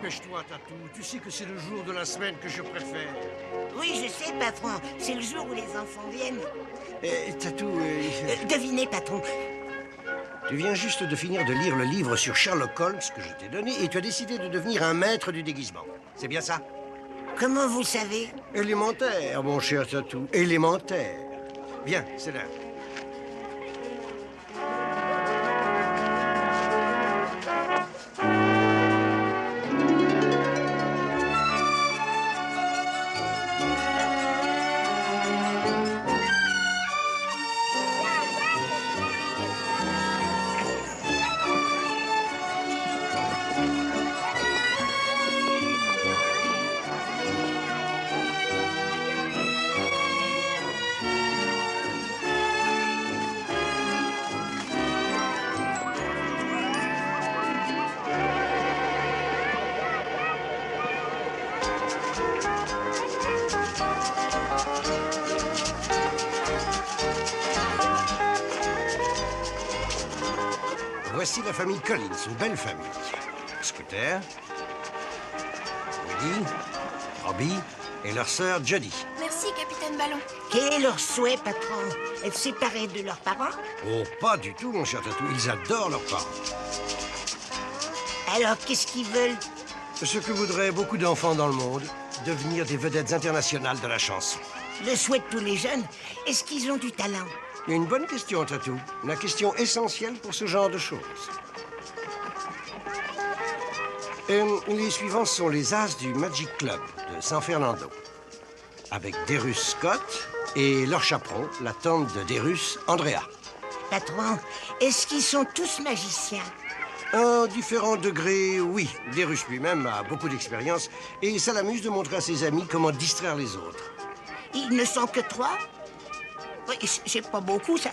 Dépêche-toi, Tatou. Tu sais que c'est le jour de la semaine que je préfère. Oui, je sais, patron. C'est le jour où les enfants viennent. Tatou, Devinez, patron. tu viens juste de finir de lire le livre sur Sherlock Holmes que je t'ai donné et tu as décidé de devenir un maître du déguisement. C'est bien ça? Comment vous savez? Élémentaire, mon cher Tatou. Élémentaire. Viens, c'est l'heure. Voici la famille Collins, une belle famille. Scooter, Woody, Robbie et leur sœur Jodie. Merci, Capitaine Ballon. Quel est leur souhait, patron? Être séparés de leurs parents? Oh, pas du tout, mon cher Tatou. Ils adorent leurs parents. Alors, qu'est-ce qu'ils veulent? Ce que voudraient beaucoup d'enfants dans le monde, devenir des vedettes internationales de la chanson. Le souhait de tous les jeunes? Est-ce qu'ils ont du talent? Une bonne question, Tatou. La question essentielle pour ce genre de choses. Les suivants sont les As du Magic Club de San Fernando. Avec Dérus Scott et leur chaperon, la tante de Dérus, Andrea. Patron, est-ce qu'ils sont tous magiciens? À différents degrés, oui. Dérus lui-même a beaucoup d'expérience et ça l'amuse de montrer à ses amis comment distraire les autres. Ils ne sont que 3? Oui, c'est pas beaucoup, ça.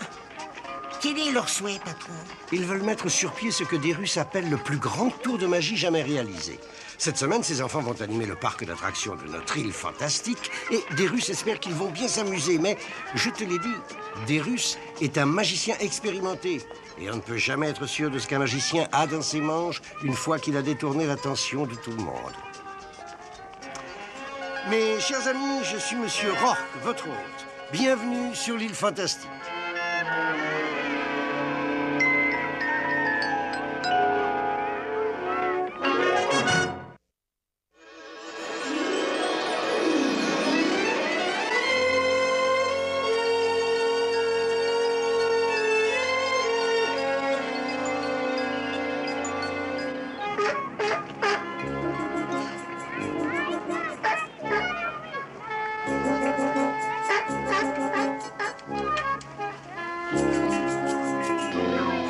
Quel est leur souhait, patron? Ils veulent mettre sur pied ce que Dérus appelle le plus grand tour de magie jamais réalisé. Cette semaine, ces enfants vont animer le parc d'attractions de notre île fantastique et Dérus espère qu'ils vont bien s'amuser. Mais, je te l'ai dit, Dérus est un magicien expérimenté. Et on ne peut jamais être sûr de ce qu'un magicien a dans ses manches une fois qu'il a détourné l'attention de tout le monde. Mes chers amis, je suis Monsieur Rourke, votre hôte. Bienvenue sur l'île fantastique.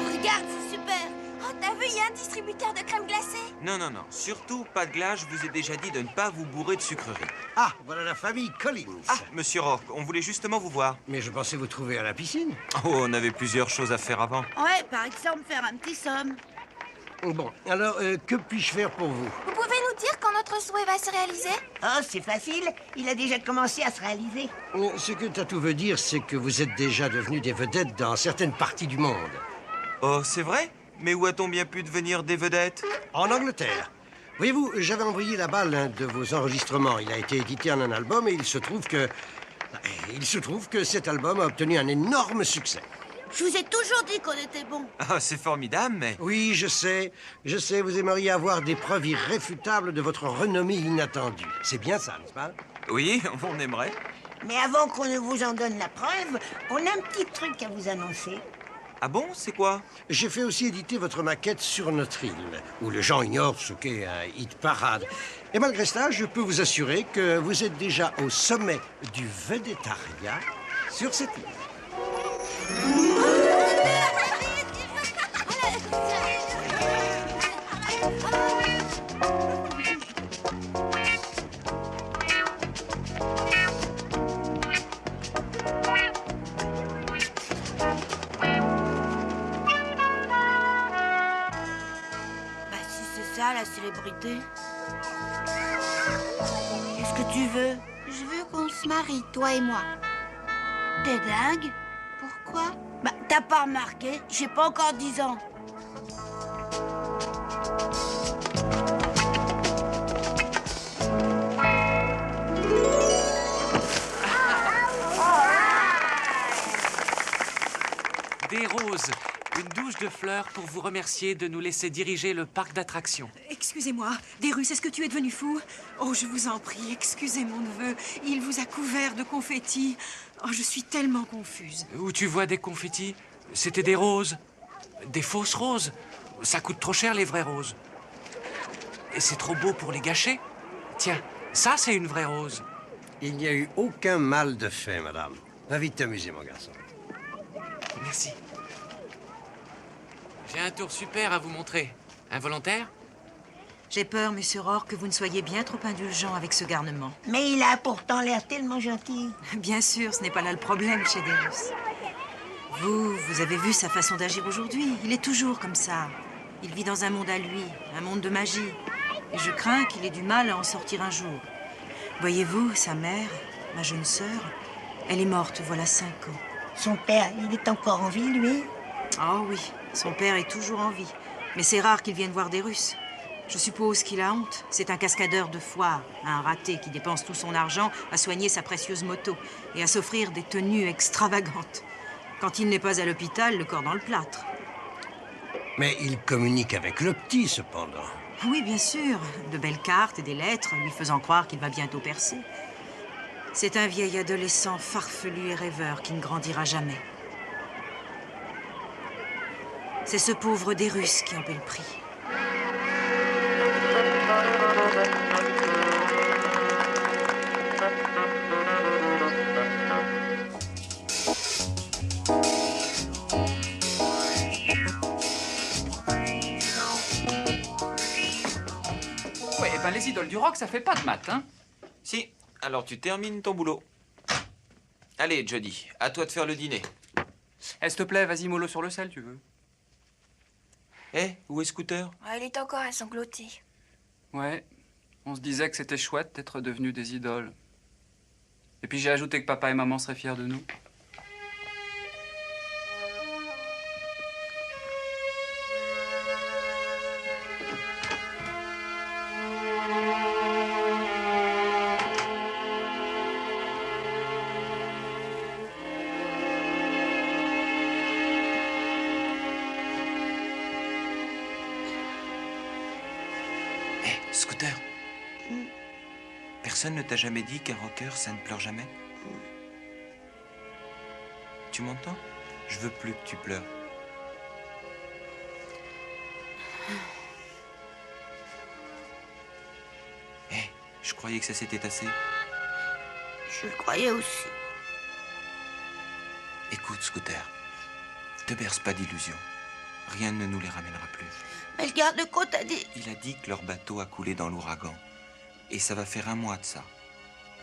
Regarde, c'est super. Oh, t'as vu, il y a un distributeur de crème glacée. Non, non, non. Surtout, pas de glace, je vous ai déjà dit de ne pas vous bourrer de sucreries. Ah, voilà la famille Collins. Ah, monsieur Rourke, on voulait justement vous voir. Mais je pensais vous trouver à la piscine. Oh, on avait plusieurs choses à faire avant. Ouais, par exemple, faire un petit somme. Bon, alors, que puis-je faire pour vous? Vous pouvez nous dire quand notre souhait va se réaliser? Oh, c'est facile. Il a déjà commencé à se réaliser. Ce que Tatou veut dire, c'est que vous êtes déjà devenus des vedettes dans certaines parties du monde. Oh, c'est vrai? Mais où a-t-on bien pu devenir des vedettes? En Angleterre. Voyez-vous, j'avais envoyé là-bas l'un de vos enregistrements. Il a été édité en un album et il se trouve que cet album a obtenu un énorme succès. Je vous ai toujours dit qu'on était bon. Ah, c'est formidable, mais... Oui, je sais, vous aimeriez avoir des preuves irréfutables de votre renommée inattendue. C'est bien ça, n'est-ce pas? Oui, on aimerait. Mais avant qu'on ne vous en donne la preuve, on a un petit truc à vous annoncer. Ah bon? C'est quoi? J'ai fait aussi éditer votre maquette sur notre île, où les gens ignorent ce qu'est un hit parade. Et malgré cela, je peux vous assurer que vous êtes déjà au sommet du védétariat sur cette île. Bah, si c'est ça, la célébrité. Qu'est-ce que tu veux? Je veux qu'on se marie, toi et moi. T'es dingue? Pourquoi? Bah, t'as pas remarqué? J'ai pas encore 10 ans. de fleurs pour vous remercier de nous laisser diriger le parc d'attractions. Excusez-moi, Dérus, est-ce que tu es devenu fou? Oh, je vous en prie, excusez mon neveu. Il vous a couvert de confettis. Oh, je suis tellement confuse. Où tu vois des confettis? C'était des roses. Des fausses roses. Ça coûte trop cher, les vraies roses. Et c'est trop beau pour les gâcher. Tiens, ça, c'est une vraie rose. Il n'y a eu aucun mal de fait, madame. Va vite t'amuser, mon garçon. Merci. J'ai un tour super à vous montrer. Involontaire? J'ai peur, monsieur Rohr, que vous ne soyez bien trop indulgent avec ce garnement. Mais il a pourtant l'air tellement gentil. Bien sûr, ce n'est pas là le problème chez Dérus. Vous avez vu sa façon d'agir aujourd'hui. Il est toujours comme ça. Il vit dans un monde à lui, un monde de magie. Et je crains qu'il ait du mal à en sortir un jour. Voyez-vous, sa mère, ma jeune sœur, elle est morte voilà 5 ans. Son père, il est encore en vie, lui? Oh oui, son père est toujours en vie. Mais c'est rare qu'il vienne voir Dérus. Je suppose qu'il a honte. C'est un cascadeur de foire, un raté qui dépense tout son argent à soigner sa précieuse moto et à s'offrir des tenues extravagantes. Quand il n'est pas à l'hôpital, le corps dans le plâtre. Mais il communique avec le petit, cependant. Oui, bien sûr. De belles cartes et des lettres lui faisant croire qu'il va bientôt percer. C'est un vieil adolescent farfelu et rêveur qui ne grandira jamais. C'est ce pauvre Dérus qui en paie le prix. Ouais, ben les idoles du rock, ça fait pas de maths, hein? Si, alors tu termines ton boulot. Allez, Jody, à toi de faire le dîner. Eh, s'il te plaît, vas-y mollo sur le sel, tu veux? Eh, où est Scooter? Ah, il est encore à sangloter. Ouais, on se disait que c'était chouette d'être devenus des idoles. Et puis j'ai ajouté que papa et maman seraient fiers de nous. Scooter, personne ne t'a jamais dit qu'un rocker, ça ne pleure jamais? Tu m'entends? Je veux plus que tu pleures. Eh, je croyais que ça s'était tassé. Je le croyais aussi. Écoute, Scooter, te berce pas d'illusions. Rien ne nous les ramènera plus. Mais le garde-côte a dit... Il a dit que leur bateau a coulé dans l'ouragan. Et ça va faire 1 mois de ça.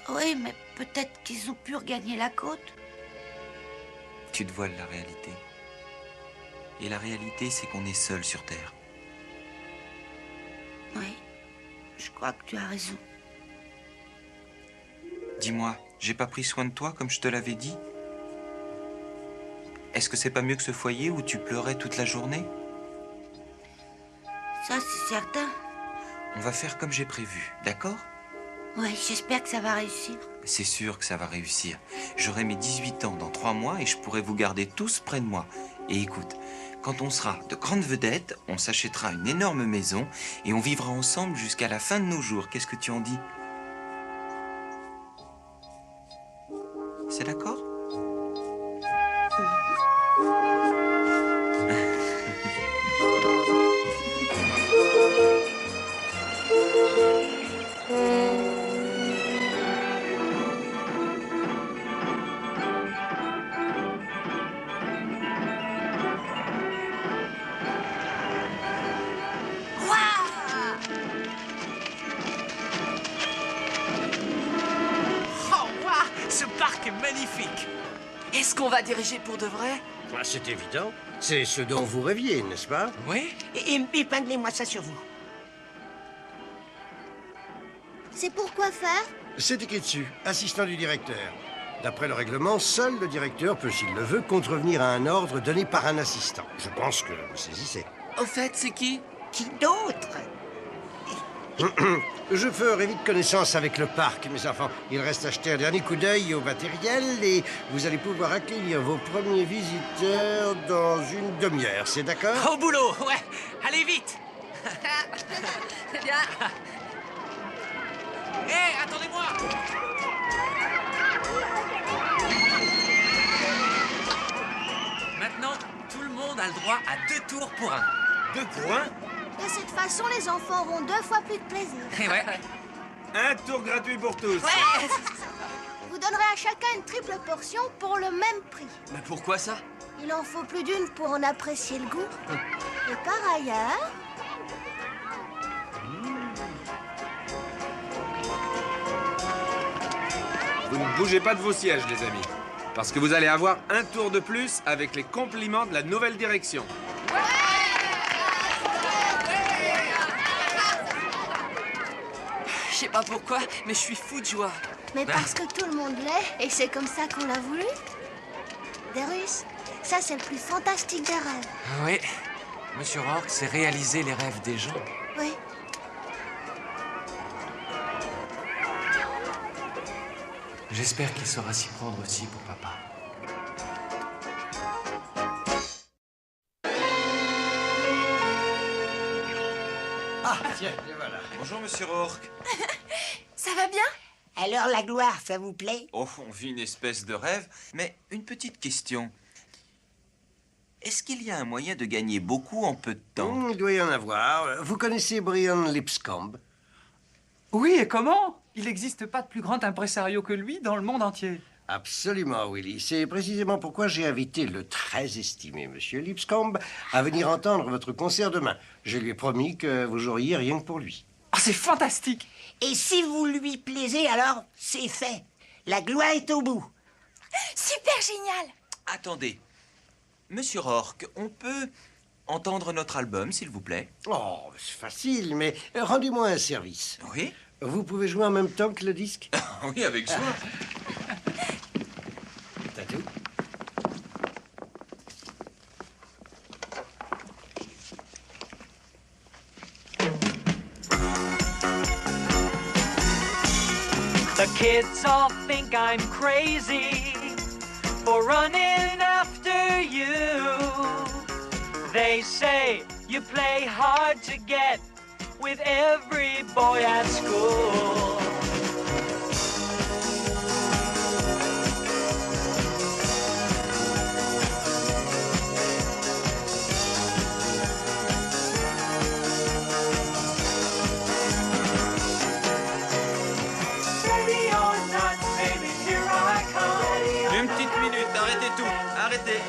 Oui, mais peut-être qu'ils ont pu regagner la côte. Tu te voiles la réalité. Et la réalité, c'est qu'on est seul sur Terre. Oui, je crois que tu as raison. Dis-moi, j'ai pas pris soin de toi comme je te l'avais dit? Est-ce que c'est pas mieux que ce foyer où tu pleurais toute la journée? Ça, c'est certain. On va faire comme j'ai prévu, d'accord? Oui, j'espère que ça va réussir. C'est sûr que ça va réussir. J'aurai mes 18 ans dans 3 mois et je pourrai vous garder tous près de moi. Et écoute, quand on sera de grandes vedettes, on s'achètera une énorme maison et on vivra ensemble jusqu'à la fin de nos jours. Qu'est-ce que tu en dis? C'est d'accord? Oh, waouh! Ce parc est magnifique! Est-ce qu'on va diriger pour de vrai? Ah, c'est évident. C'est ce dont vous rêviez, n'est-ce pas? Oui? Et épinglez-moi ça sur vous. C'est pour quoi faire? C'est écrit dessus, assistant du directeur. D'après le règlement, seul le directeur peut, s'il le veut, contrevenir à un ordre donné par un assistant. Je pense que vous saisissez. Au fait, c'est qui? Qui d'autre? Je ferai vite connaissance avec le parc, mes enfants. Il reste à jeter un dernier coup d'œil au matériel et vous allez pouvoir accueillir vos premiers visiteurs dans une demi-heure. C'est d'accord? Au boulot, ouais. Allez vite. C'est bien. Hé, attendez-moi. Maintenant, tout le monde a le droit à 2 tours pour 1. 2 pour 1? De cette façon, les enfants auront 2 fois plus de plaisir. Et ouais. Un tour gratuit pour tous. Vous donnerez à chacun une triple portion pour le même prix. Mais pourquoi ça? Il en faut plus d'une pour en apprécier le goût. Et par ailleurs... Vous ne bougez pas de vos sièges, les amis. Parce que vous allez avoir un tour de plus avec les compliments de la nouvelle direction. Je sais pas pourquoi, mais je suis fou de joie. Mais parce que tout le monde l'est, et c'est comme ça qu'on l'a voulu. Darius, ça c'est le plus fantastique des rêves. Ah oui. Monsieur Rourke sait réaliser les rêves des gens. Oui. J'espère qu'il saura s'y prendre aussi pour papa. Ah, tiens, et voilà. Bonjour, monsieur Rourke. Ça va bien? Alors, la gloire, ça vous plaît? Oh, on vit une espèce de rêve. Mais une petite question. Est-ce qu'il y a un moyen de gagner beaucoup en peu de temps? Il doit y en avoir. Vous connaissez Brian Lipscomb? Oui, et comment? Il n'existe pas de plus grand impresario que lui dans le monde entier. Absolument, Willy. C'est précisément pourquoi j'ai invité le très estimé Monsieur Lipscomb à venir entendre votre concert demain. Je lui ai promis que vous joueriez rien que pour lui. Ah, c'est fantastique! Et si vous lui plaisez, alors, c'est fait. La gloire est au bout. Super génial! Attendez. Monsieur Rourke, on peut entendre notre album, s'il vous plaît? Oh, c'est facile, mais rendez-moi un service. Oui? Vous pouvez jouer en même temps que le disque? Oui, avec joie. T'as tout? The kids all think I'm crazy for running after you. They say you play hard to get with every boy at school. Ready or not, baby, here I come. Une petite minute, arrêtez tout. Arrêtez.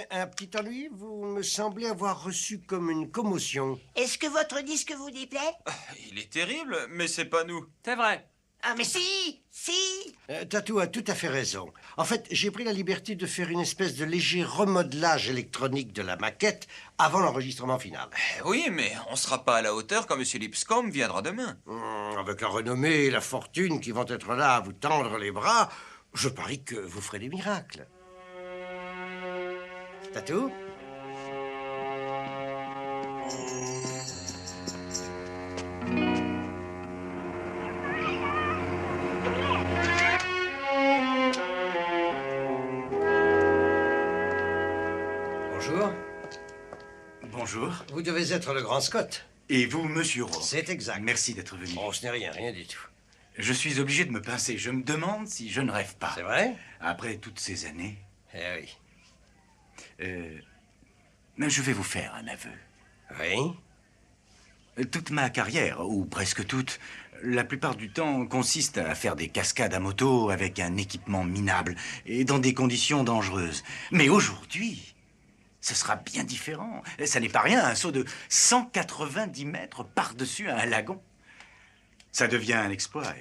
Un petit ennui, vous me semblez avoir reçu comme une commotion. Est-ce que votre disque vous déplaît? Il est terrible, mais c'est pas nous. C'est vrai. Ah, mais si! Tatou a tout à fait raison. En fait, j'ai pris la liberté de faire une espèce de léger remodelage électronique de la maquette avant l'enregistrement final. Oui, mais on sera pas à la hauteur quand monsieur Lipscomb viendra demain. Avec la renommée et la fortune qui vont être là à vous tendre les bras, je parie que vous ferez des miracles. Tatou? Bonjour. Bonjour. Vous devez être le grand Scott. Et vous, monsieur Rourke? C'est exact. Merci d'être venu. Oh, ce n'est rien, rien du tout. Je suis obligé de me pincer. Je me demande si je ne rêve pas. C'est vrai? Après toutes ces années. Eh oui. Je vais vous faire un aveu. Oui? Toute ma carrière, ou presque toute, la plupart du temps consiste à faire des cascades à moto avec un équipement minable et dans des conditions dangereuses. Mais aujourd'hui, ce sera bien différent. Ça n'est pas rien, un saut de 190 mètres par-dessus un lagon. Ça devient un exploit.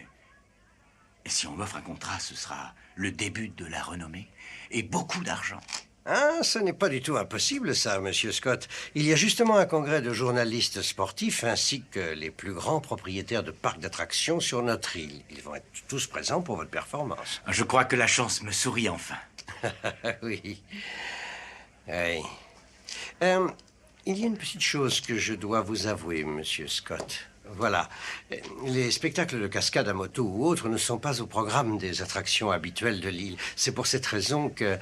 Et si on m'offre un contrat, ce sera le début de la renommée et beaucoup d'argent. Ah, ce n'est pas du tout impossible, ça, monsieur Scott. Il y a justement un congrès de journalistes sportifs ainsi que les plus grands propriétaires de parcs d'attractions sur notre île. Ils vont être tous présents pour votre performance. Je crois que la chance me sourit enfin. Oui. Oui. Il y a une petite chose que je dois vous avouer, monsieur Scott. Voilà. Les spectacles de cascade à moto ou autres ne sont pas au programme des attractions habituelles de l'île. C'est pour cette raison que...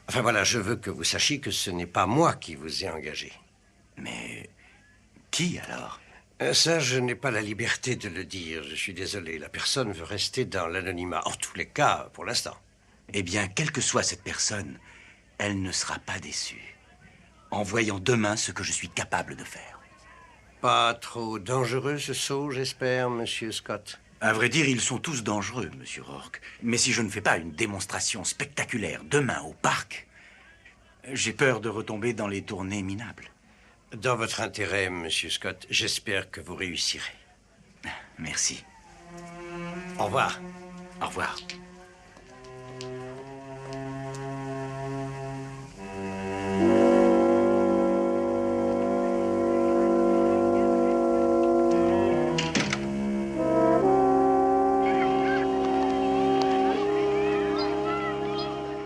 Enfin voilà, je veux que vous sachiez que ce n'est pas moi qui vous ai engagé. Mais qui alors? Ça, je n'ai pas la liberté de le dire. Je suis désolé. La personne veut rester dans l'anonymat. En tous les cas, pour l'instant. Eh bien, quelle que soit cette personne, elle ne sera pas déçue. En voyant demain ce que je suis capable de faire. Pas trop dangereux ce saut, j'espère, monsieur Scott. À vrai dire, ils sont tous dangereux, monsieur Rourke. Mais si je ne fais pas une démonstration spectaculaire demain au parc, j'ai peur de retomber dans les tournées minables. Dans votre intérêt, monsieur Scott, j'espère que vous réussirez. Merci. Au revoir. Au revoir.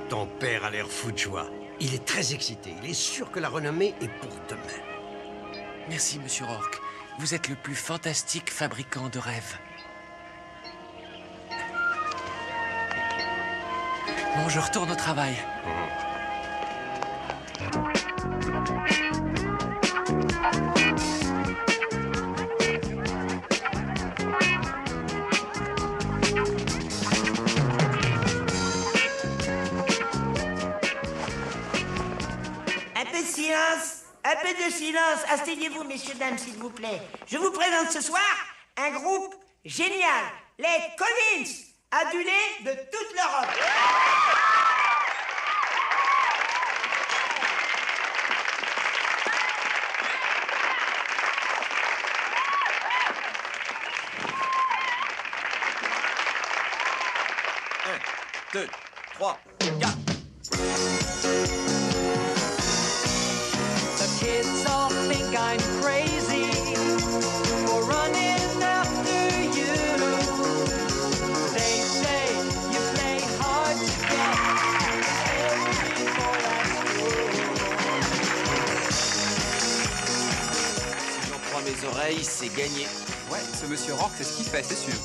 Ton père a l'air fou de joie. Il est très excité. Il est sûr que la renommée est pour demain. Merci, monsieur Rourke. Vous êtes le plus fantastique fabricant de rêves. Bon, je retourne au travail. Un peu de silence. Asseyez-vous, messieurs, dames, s'il vous plaît. Je vous présente ce soir un groupe génial. Les Collins, adulés de toute l'Europe. Un, deux, trois, quatre. Kids all think I'm crazy for running after you. They say you play hard to get every boy at school. Si j'en crois mes oreilles, c'est gagné. Ouais, ce monsieur Rourke, c'est ce qu'il fait, c'est sûr.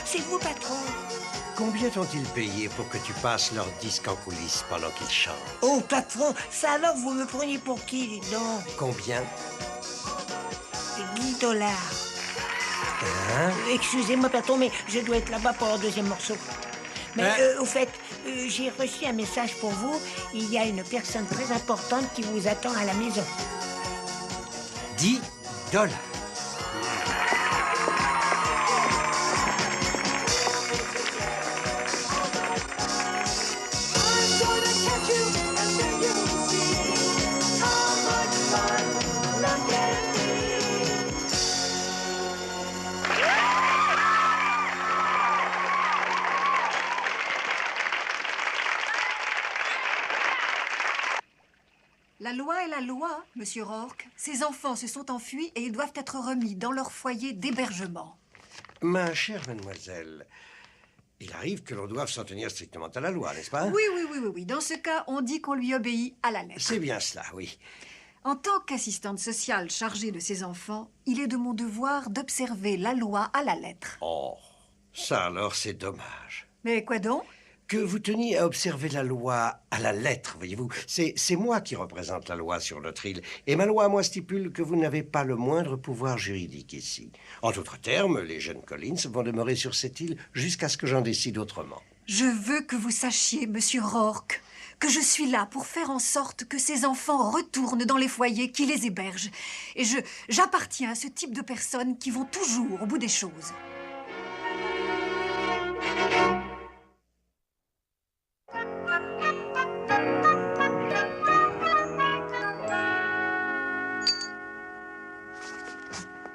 C'est vous, patron. Combien t'ont-ils payé pour que tu passes leur disque en coulisses pendant qu'ils chantent? Oh, patron, ça alors vous me preniez pour qui, dis donc? Combien? 10 $. Hein? Excusez-moi, patron, mais je dois être là-bas pour le deuxième morceau. Mais au fait, j'ai reçu un message pour vous. Il y a une personne très importante qui vous attend à la maison. 10 $. La loi est la loi, monsieur Rourke. Ces enfants se sont enfuis et ils doivent être remis dans leur foyer d'hébergement. Ma chère mademoiselle, il arrive que l'on doive s'en tenir strictement à la loi, n'est-ce pas? Oui. Dans ce cas, on dit qu'on lui obéit à la lettre. C'est bien cela, oui. En tant qu'assistante sociale chargée de ces enfants, il est de mon devoir d'observer la loi à la lettre. Oh, ça alors c'est dommage. Mais quoi donc? Que vous teniez à observer la loi à la lettre, voyez-vous. C'est moi qui représente la loi sur notre île. Et ma loi, moi, stipule que vous n'avez pas le moindre pouvoir juridique ici. En d'autres termes, les jeunes Collins vont demeurer sur cette île jusqu'à ce que j'en décide autrement. Je veux que vous sachiez, monsieur Rourke, que je suis là pour faire en sorte que ces enfants retournent dans les foyers qui les hébergent. Et j'appartiens à ce type de personnes qui vont toujours au bout des choses.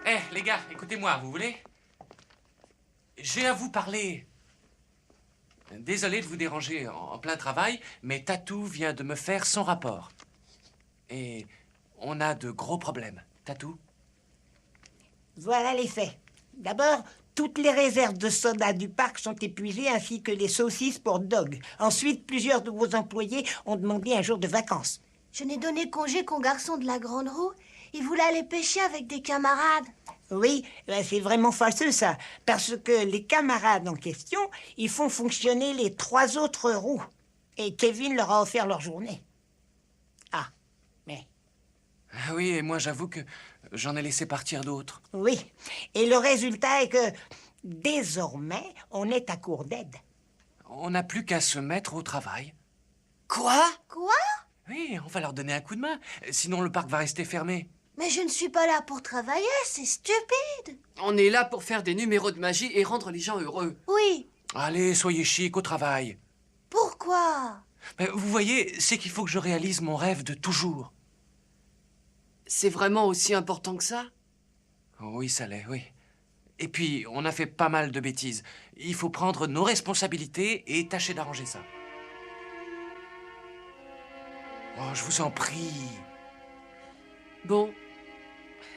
Eh, les gars, écoutez-moi, vous voulez? J'ai à vous parler. Désolé de vous déranger en plein travail, mais Tatou vient de me faire son rapport. Et on a de gros problèmes. Tatou? Voilà les faits. D'abord, toutes les réserves de soda du parc sont épuisées, ainsi que les saucisses pour Dog. Ensuite, plusieurs de vos employés ont demandé un jour de vacances. Je n'ai donné congé qu'au garçon de la grande roue. Il voulait aller pêcher avec des camarades. Oui, c'est vraiment fâcheux ça, parce que les camarades en question, ils font fonctionner les 3 autres roues. Et Kevin leur a offert leur journée. Ah, mais... Ah oui, et moi j'avoue que j'en ai laissé partir d'autres. Oui, et le résultat est que désormais, on est à court d'aide. On n'a plus qu'à se mettre au travail. Quoi? Quoi? Oui, on va leur donner un coup de main, sinon le parc va rester fermé. Mais je ne suis pas là pour travailler, c'est stupide. On est là pour faire des numéros de magie et rendre les gens heureux. Oui. Allez, soyez chic au travail. Pourquoi? Mais vous voyez, c'est qu'il faut que je réalise mon rêve de toujours. C'est vraiment aussi important que ça? Oui, ça l'est, oui. Et puis, on a fait pas mal de bêtises. Il faut prendre nos responsabilités et tâcher d'arranger ça. Oh, je vous en prie. Bon,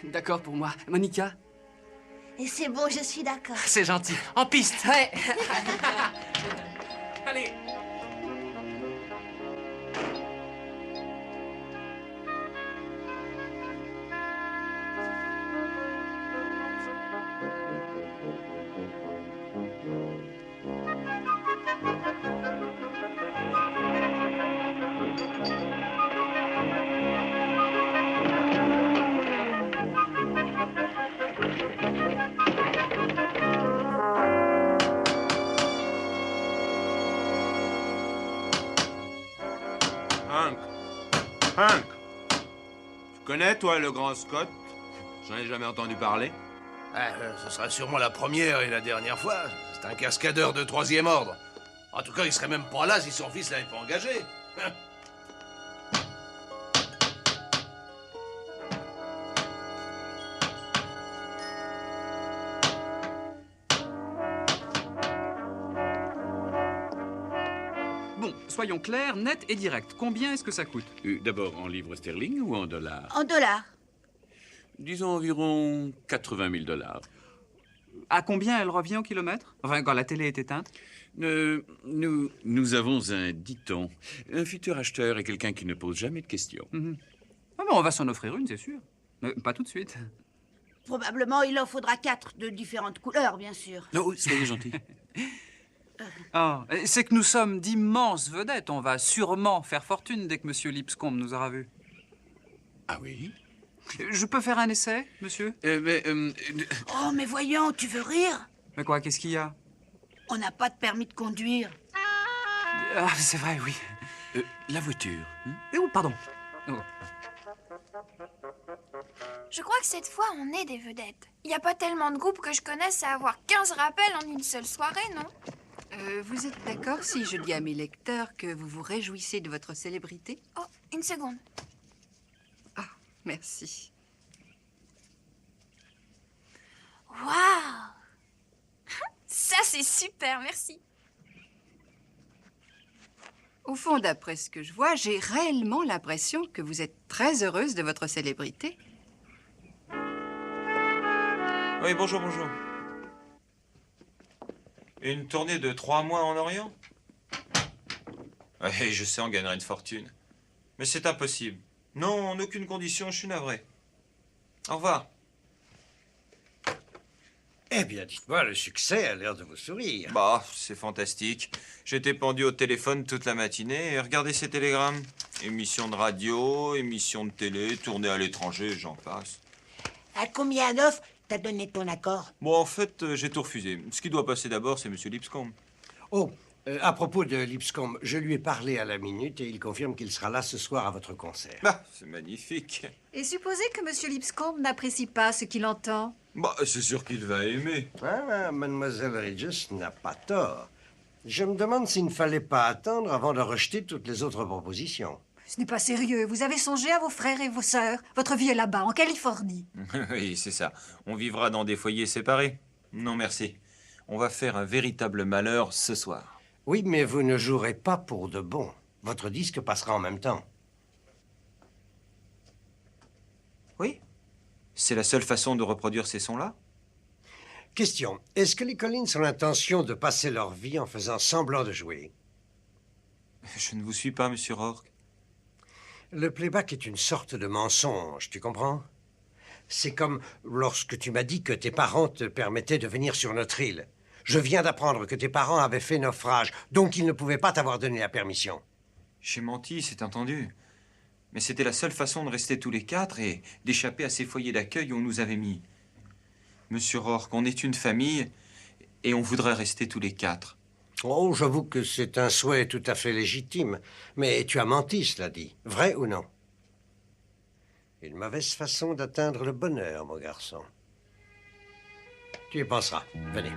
d'accord pour moi. Monica? Et c'est bon, je suis d'accord. C'est gentil. En piste. Ouais. Allez. Hank, tu connais, toi, le grand Scott? J'en ai jamais entendu parler. Ce sera sûrement la première et la dernière fois. C'est un cascadeur de 3e ordre. En tout cas, il serait même pas là si son fils l'avait pas engagé. Bon, soyons clairs, net et direct. Combien est-ce que ça coûte? D'abord en livres sterling ou en dollars? En dollars. Disons environ 80 000 $. À combien elle revient au kilomètre? Enfin, quand la télé est éteinte? Nous avons un dicton. Un futur acheteur est quelqu'un qui ne pose jamais de questions. Ah bon, on va s'en offrir une, c'est sûr. Mais pas tout de suite. Probablement, il en faudra 4 de différentes couleurs, bien sûr. Non, soyez gentil. Ah, c'est que nous sommes d'immenses vedettes. On va sûrement faire fortune dès que Monsieur Lipscomb nous aura vus. Ah oui? Je peux faire un essai, monsieur? Oh, mais voyons, tu veux rire? Mais quoi, qu'est-ce qu'il y a? On n'a pas de permis de conduire. Ah, c'est vrai, oui. La voiture. Oh, pardon. Oh. Je crois que cette fois, on est des vedettes. Il n'y a pas tellement de groupes que je connaisse à avoir 15 rappels en une seule soirée, non? Vous êtes d'accord si je dis à mes lecteurs que vous vous réjouissez de votre célébrité? Oh, une seconde. Ah, merci. Waouh! Ça, c'est super, merci. Au fond, d'après ce que je vois, j'ai réellement l'impression que vous êtes très heureuse de votre célébrité. Oui, bonjour, bonjour. Une tournée de 3 mois en Orient? Oui, je sais, on gagnerait une fortune. Mais c'est impossible. Non, en aucune condition, je suis navré. Au revoir. Eh bien, dites-moi, le succès a l'air de vous sourire. Bah, c'est fantastique. J'étais pendu au téléphone toute la matinée et regardez ces télégrammes. Émission de radio, émission de télé, tournée à l'étranger, j'en passe. À combien d'offres t'as donné ton accord? Bon, en fait, j'ai tout refusé. Ce qui doit passer d'abord, c'est Monsieur Lipscomb. Oh, à propos de Lipscomb, je lui ai parlé à la minute et il confirme qu'il sera là ce soir à votre concert. Bah, c'est magnifique. Et supposez que Monsieur Lipscomb n'apprécie pas ce qu'il entend? Bah, c'est sûr qu'il va aimer. Ah, mademoiselle Regis n'a pas tort. Je me demande s'il ne fallait pas attendre avant de rejeter toutes les autres propositions. Ce n'est pas sérieux. Vous avez songé à vos frères et vos sœurs. Votre vie est là-bas, en Californie. Oui, c'est ça. On vivra dans des foyers séparés. Non, merci. On va faire un véritable malheur ce soir. Oui, mais vous ne jouerez pas pour de bon. Votre disque passera en même temps. Oui. C'est la seule façon de reproduire ces sons-là? Question. Est-ce que les Collins ont l'intention de passer leur vie en faisant semblant de jouer? Je ne vous suis pas, monsieur Rourke. Le playback est une sorte de mensonge, tu comprends? C'est comme lorsque tu m'as dit que tes parents te permettaient de venir sur notre île. Je viens d'apprendre que tes parents avaient fait naufrage, donc ils ne pouvaient pas t'avoir donné la permission. J'ai menti, c'est entendu. Mais c'était la seule façon de rester tous les quatre et d'échapper à ces foyers d'accueil où on nous avait mis. Monsieur Rourke, on est une famille et on voudrait rester tous les quatre. Oh, j'avoue que c'est un souhait tout à fait légitime. Mais tu as menti, cela dit. Vrai ou non? Une mauvaise façon d'atteindre le bonheur, mon garçon. Tu y penseras. Venez.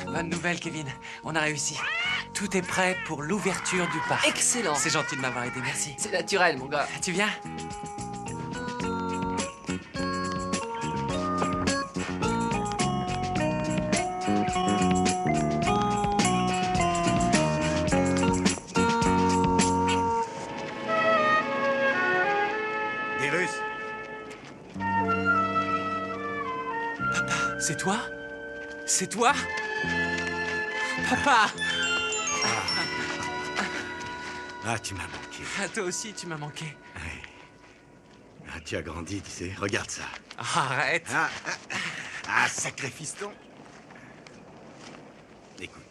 Bonne nouvelle, Kevin. On a réussi. Tout est prêt pour l'ouverture du parc. Excellent. C'est gentil de m'avoir aidé, merci. C'est naturel, mon gars. Tu viens? Des Russes. Papa, c'est toi? C'est toi? Papa! Ah, tu m'as manqué. Ah, toi aussi, tu m'as manqué. Ah, tu as grandi, tu sais. Regarde ça. Arrête. Sacré fiston. Écoute.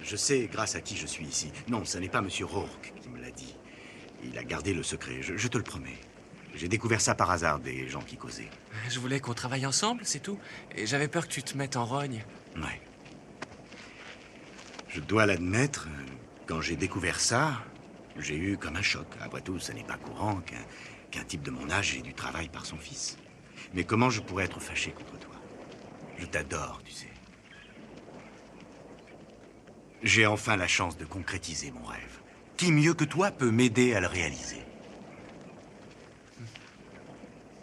Je sais grâce à qui je suis ici. Non, ce n'est pas Monsieur Rourke qui me l'a dit. Il a gardé le secret, je te le promets. J'ai découvert ça par hasard, des gens qui causaient. Je voulais qu'on travaille ensemble, c'est tout. Et j'avais peur que tu te mettes en rogne. Ouais. Je dois l'admettre, quand j'ai découvert ça, j'ai eu comme un choc. Après tout, ce n'est pas courant qu'un type de mon âge ait du travail par son fils. Mais comment je pourrais être fâché contre toi? Je t'adore, tu sais. J'ai enfin la chance de concrétiser mon rêve. Qui mieux que toi peut m'aider à le réaliser?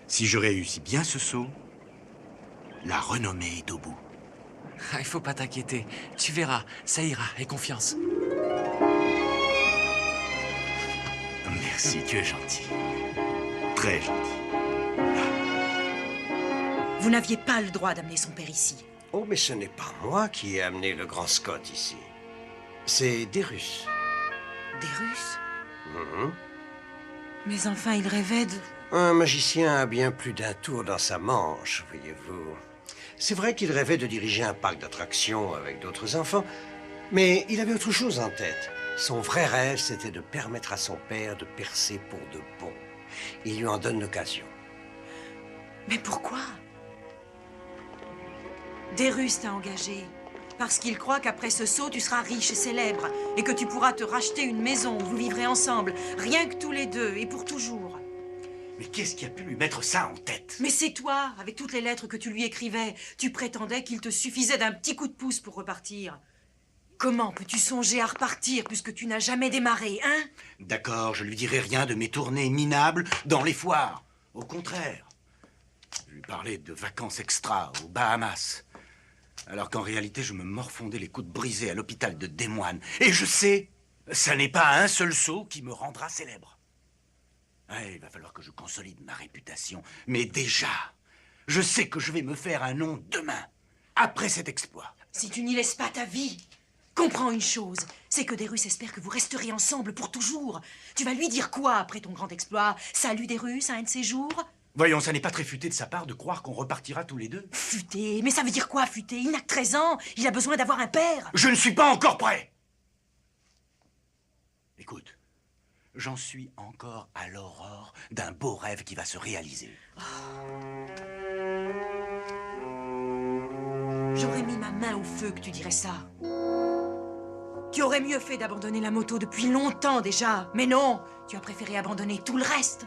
Si je réussis bien ce saut, la renommée est au bout. Il faut pas t'inquiéter. Tu verras, ça ira, aie confiance. Merci, tu es gentil. Très gentil. Vous n'aviez pas le droit d'amener son père ici. Oh, mais ce n'est pas moi qui ai amené le grand Scott ici. C'est des Russes. Des Russes? Mhm. Mais enfin, il rêvait de... Un magicien a bien plus d'un tour dans sa manche, voyez-vous. C'est vrai qu'il rêvait de diriger un parc d'attractions avec d'autres enfants, mais il avait autre chose en tête. Son vrai rêve, c'était de permettre à son père de percer pour de bon. Il lui en donne l'occasion. Mais pourquoi? Des Russes t'a engagé. Parce qu'il croit qu'après ce saut, tu seras riche et célèbre. Et que tu pourras te racheter une maison où vous vivrez ensemble. Rien que tous les deux et pour toujours. Mais qu'est-ce qui a pu lui mettre ça en tête? Mais c'est toi, avec toutes les lettres que tu lui écrivais. Tu prétendais qu'il te suffisait d'un petit coup de pouce pour repartir. Comment peux-tu songer à repartir puisque tu n'as jamais démarré, hein? D'accord, je lui dirai rien de mes tournées minables dans les foires. Au contraire. Je lui parlais de vacances extra aux Bahamas. Alors qu'en réalité, je me morfondais les coudes brisés à l'hôpital de Des Moines. Et je sais, ça n'est pas un seul saut qui me rendra célèbre. Ouais, il va falloir que je consolide ma réputation. Mais déjà, je sais que je vais me faire un nom demain, après cet exploit. Si tu n'y laisses pas ta vie, comprends une chose, c'est que des Russes espèrent que vous resterez ensemble pour toujours. Tu vas lui dire quoi après ton grand exploit? Salut des Russes, un de ces jours? Voyons, ça n'est pas très futé de sa part de croire qu'on repartira tous les deux. Futé? Mais ça veut dire quoi, futé? Il n'a que 13 ans, il a besoin d'avoir un père. Je ne suis pas encore prêt. Écoute, j'en suis encore à l'aurore d'un beau rêve qui va se réaliser. J'aurais mis ma main au feu que tu dirais ça. Tu aurais mieux fait d'abandonner la moto depuis longtemps déjà. Mais non, tu as préféré abandonner tout le reste.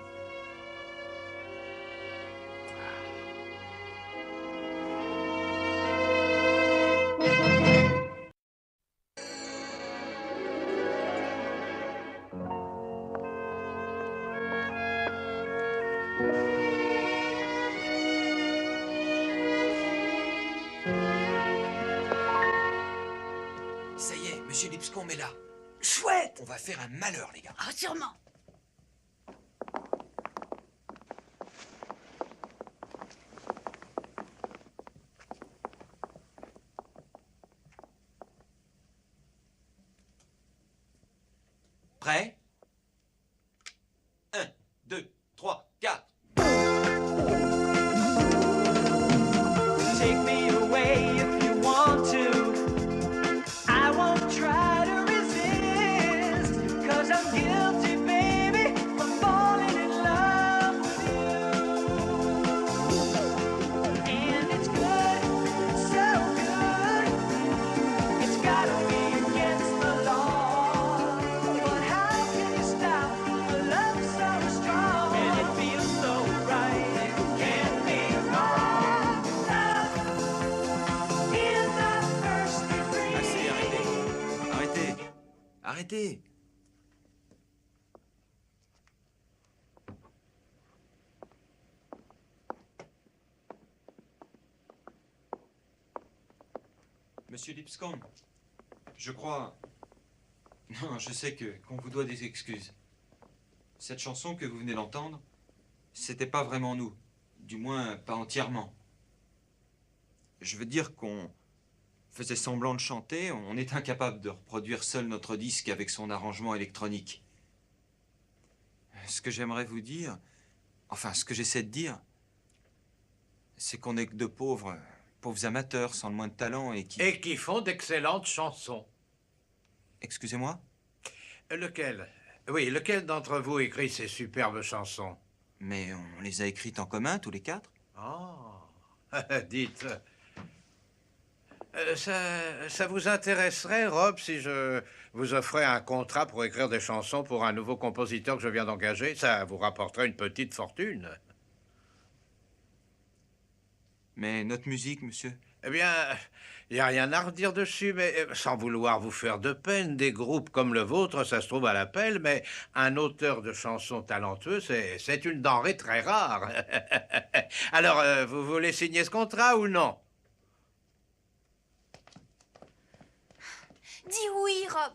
Ça y est, Monsieur Lipscomb est là. Chouette! On va faire un malheur, les gars. Ah, sûrement. Prêt? 1, 2, 3, 4. Take me away if you want to. I won't try to resist, 'cause I'm guilty, baby, for falling in love with you. And it's good, so good. It's gotta be against the law. But how can you stop a love so strong? And it feels so right, it can't be wrong. Love in the first degree. Assez, arrêtez. Arrêtez. Arrêtez. Monsieur Lipscomb, je crois... Non, je sais qu'on vous doit des excuses. Cette chanson que vous venez d'entendre, c'était pas vraiment nous. Du moins, pas entièrement. Je veux dire qu'on faisait semblant de chanter, on est incapable de reproduire seul notre disque avec son arrangement électronique. Ce que j'aimerais vous dire, enfin, ce que j'essaie de dire, c'est qu'on est que de pauvres amateurs sans le moins de talent et qui... Et qui font d'excellentes chansons. Excusez-moi? Lequel? Oui, lequel d'entre vous écrit ces superbes chansons? Mais on les a écrites en commun, tous les quatre. Oh, dites... ça vous intéresserait, Rob, si je vous offrais un contrat pour écrire des chansons pour un nouveau compositeur que je viens d'engager? Ça vous rapporterait une petite fortune. Mais notre musique, monsieur? Eh bien, il n'y a rien à redire dessus, mais sans vouloir vous faire de peine, des groupes comme le vôtre, ça se trouve à l'appel, mais un auteur de chansons talentueux, c'est une denrée très rare. Alors, vous voulez signer ce contrat ou non? Dis oui, Rob.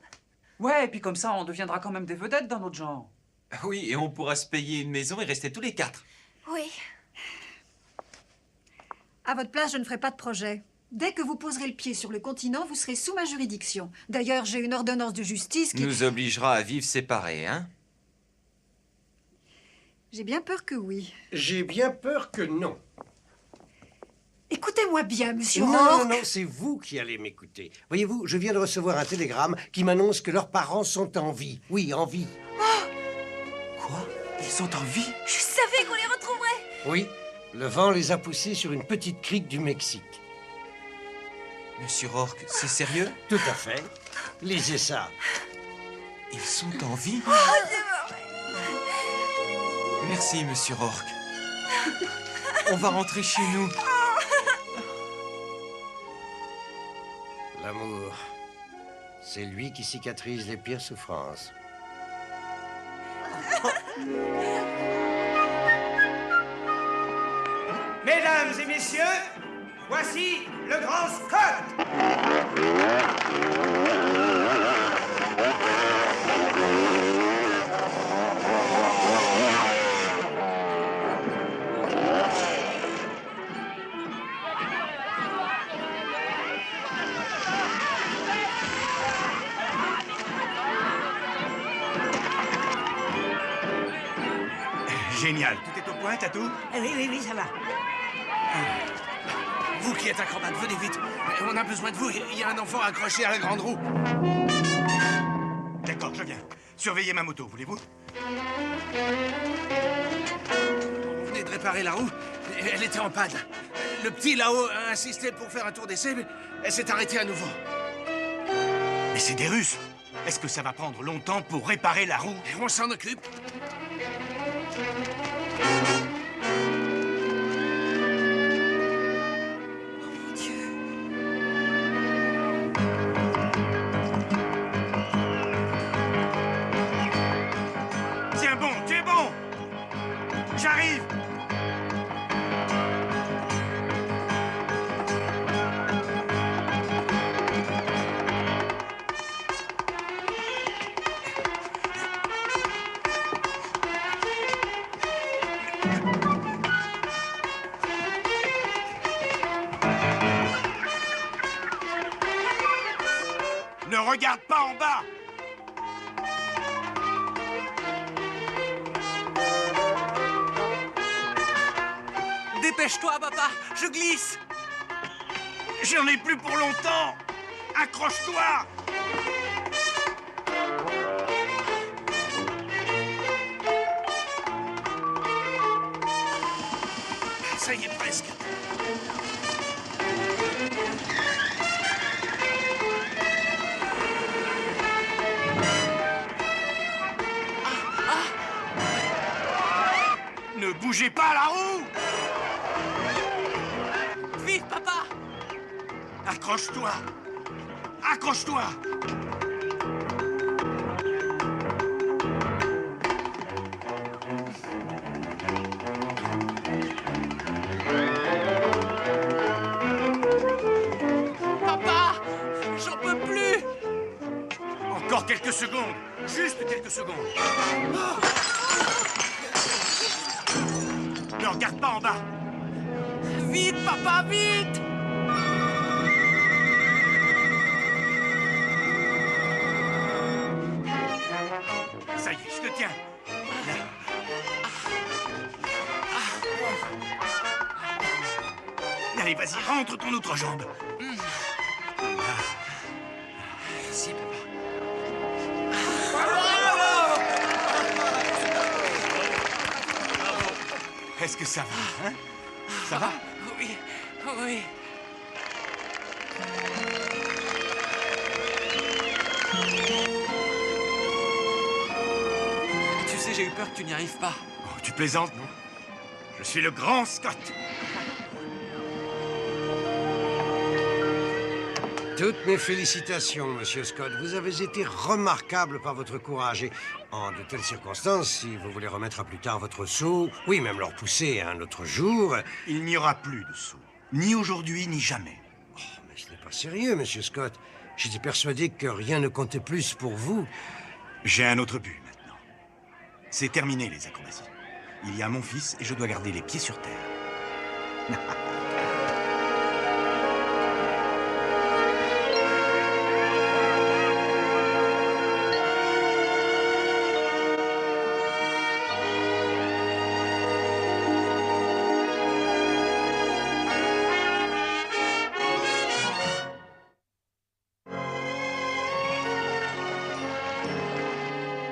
Ouais, et puis comme ça, on deviendra quand même des vedettes dans notre genre. Oui, et on pourra se payer une maison et rester tous les quatre. Oui. À votre place, je ne ferai pas de projet. Dès que vous poserez le pied sur le continent, vous serez sous ma juridiction. D'ailleurs, j'ai une ordonnance de justice qui... Nous obligera à vivre séparés, hein? J'ai bien peur que oui. J'ai bien peur que non. Écoutez-moi bien, monsieur Non, Rourke. non, c'est vous qui allez m'écouter. Voyez-vous, je viens de recevoir un télégramme qui m'annonce que leurs parents sont en vie. Oui, en vie. Quoi? Ils sont en vie? Je savais qu'on les retrouverait. Oui, le vent les a poussés sur une petite crique du Mexique. Monsieur Rourke, c'est sérieux? Tout à fait. Lisez ça. Ils sont en vie? Oh, c'est vrai. Merci, monsieur Rourke. On va rentrer chez nous. L'amour, c'est lui qui cicatrise les pires souffrances. Mesdames et messieurs, voici le grand Scott. Génial. Tout est au point, Tatou? Oui, ça va. Vous qui êtes acrobate, venez vite. On a besoin de vous. Il y a un enfant accroché à la grande roue. D'accord, je viens. Surveillez ma moto, voulez-vous? Vous venez de réparer la roue. Elle était en panne. Le petit là-haut a insisté pour faire un tour d'essai, mais elle s'est arrêtée à nouveau. Mais c'est des Russes. Est-ce que ça va prendre longtemps pour réparer la roue? Et on s'en occupe. Tiens bon, tiens bon. J'arrive. Ne regarde pas en bas. Dépêche-toi, papa, je glisse. J'en ai plus pour longtemps. Accroche-toi. Ça y est presque. Ne bougez pas la roue. Vite, papa. Accroche-toi. Accroche-toi. Papa, j'en peux plus. Encore quelques secondes. Juste quelques secondes. Ne regarde pas en bas. Vite, papa, vite. Ça y est, je te tiens. Allez, vas-y, rentre ton autre jambe. Merci, papa. Est-ce que ça va, hein? Ça va? Oui, oui. Tu sais, j'ai eu peur que tu n'y arrives pas. Oh, tu plaisantes, non? Je suis le grand Scott. Toutes mes félicitations, Monsieur Scott. Vous avez été remarquable par votre courage. Et en de telles circonstances, si vous voulez remettre à plus tard votre saut, oui, même le repousser à un autre jour... Il n'y aura plus de saut. Ni aujourd'hui, ni jamais. Oh, mais ce n'est pas sérieux, Monsieur Scott. J'étais persuadé que rien ne comptait plus pour vous. J'ai un autre but, maintenant. C'est terminé, les acrobaties. Il y a mon fils et je dois garder les pieds sur terre.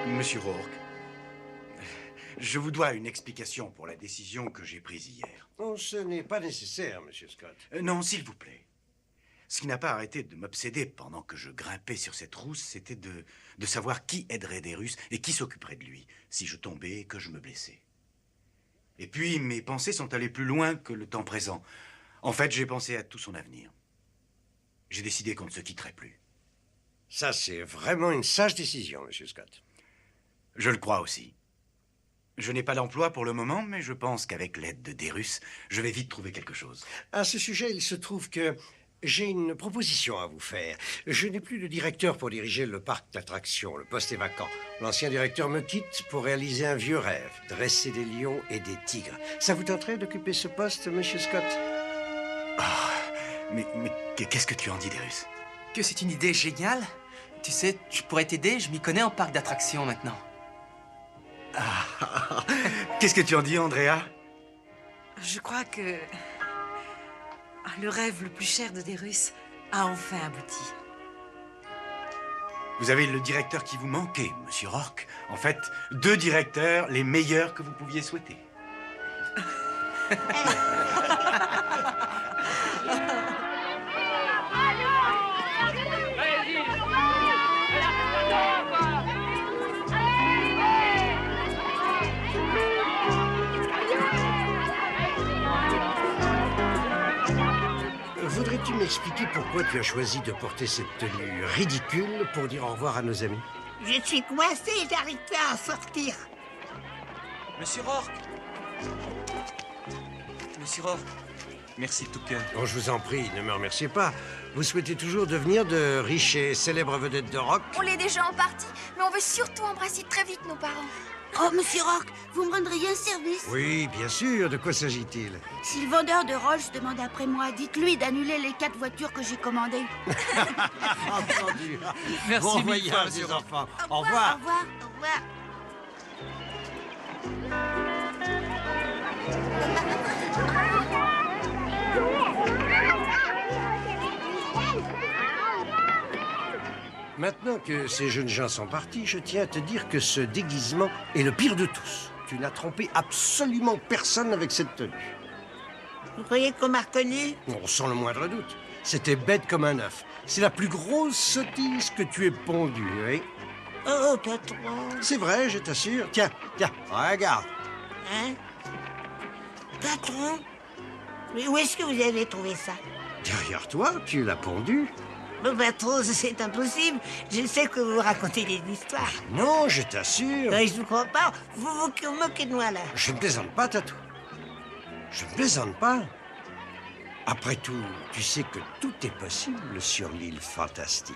Monsieur Rourke, je vous dois une explication pour la décision que j'ai prise hier. Oh, ce n'est pas nécessaire, Monsieur Scott. Non, s'il vous plaît. Ce qui n'a pas arrêté de m'obséder pendant que je grimpais sur cette rousse, c'était de savoir qui aiderait des Russes et qui s'occuperait de lui si je tombais et que je me blessais. Et puis, mes pensées sont allées plus loin que le temps présent. En fait, j'ai pensé à tout son avenir. J'ai décidé qu'on ne se quitterait plus. Ça, c'est vraiment une sage décision, Monsieur Scott. Je le crois aussi. Je n'ai pas d'emploi pour le moment, mais je pense qu'avec l'aide de des Russes, je vais vite trouver quelque chose. À ce sujet, il se trouve que j'ai une proposition à vous faire. Je n'ai plus de directeur pour diriger le parc d'attractions. Le poste est vacant. L'ancien directeur me quitte pour réaliser un vieux rêve, dresser des lions et des tigres. Ça vous tenterait d'occuper ce poste, Monsieur Scott? Oh, mais qu'est-ce que tu en dis des Russes? Que c'est une idée géniale. Tu sais, je pourrais t'aider, je m'y connais en parc d'attractions maintenant. Qu'est-ce que tu en dis, Andrea? Je crois que le rêve le plus cher de des Russes a enfin abouti. Vous avez le directeur qui vous manquait, Monsieur Rourke. En fait, 2 directeurs, les meilleurs que vous pouviez souhaiter. m'expliquer pourquoi tu as choisi de porter cette tenue ridicule pour dire au revoir à nos amis? Je suis coincé, j'arrive pas à sortir. Monsieur Rourke. Monsieur Rourke, merci de tout cœur. Oh, je vous en prie, ne me remerciez pas. Vous souhaitez toujours devenir de riches et célèbres vedettes de rock? On l'est déjà en partie, mais on veut surtout embrasser très vite nos parents. Oh, monsieur Rourke, vous me rendriez un service? Oui, bien sûr. De quoi s'agit-il? Si le vendeur de Rolls demande après moi, dites-lui d'annuler les 4 voitures que j'ai commandées. Entendu. Merci Bon mille voyage, fois, les monsieur Rourke. enfants. Au revoir. Au revoir. Au revoir. Maintenant que ces jeunes gens sont partis, je tiens à te dire que ce déguisement est le pire de tous. Tu n'as trompé absolument personne avec cette tenue. Vous croyez qu'on m'a reconnu? On sans le moindre doute. C'était bête comme un œuf. C'est la plus grosse sottise que tu aies pondue, oui? Oh, patron. C'est vrai, je t'assure. Tiens, regarde. Hein? Patron? Mais où est-ce que vous avez trouvé ça? Derrière toi, tu l'as pondue. Bon, patron, c'est impossible. Je sais que vous racontez des histoires. Non, je t'assure. Je vous crois pas. Vous vous moquez de moi, là. Je ne plaisante pas, Tatou. Je ne plaisante pas. Après tout, tu sais que tout est possible sur l'île fantastique.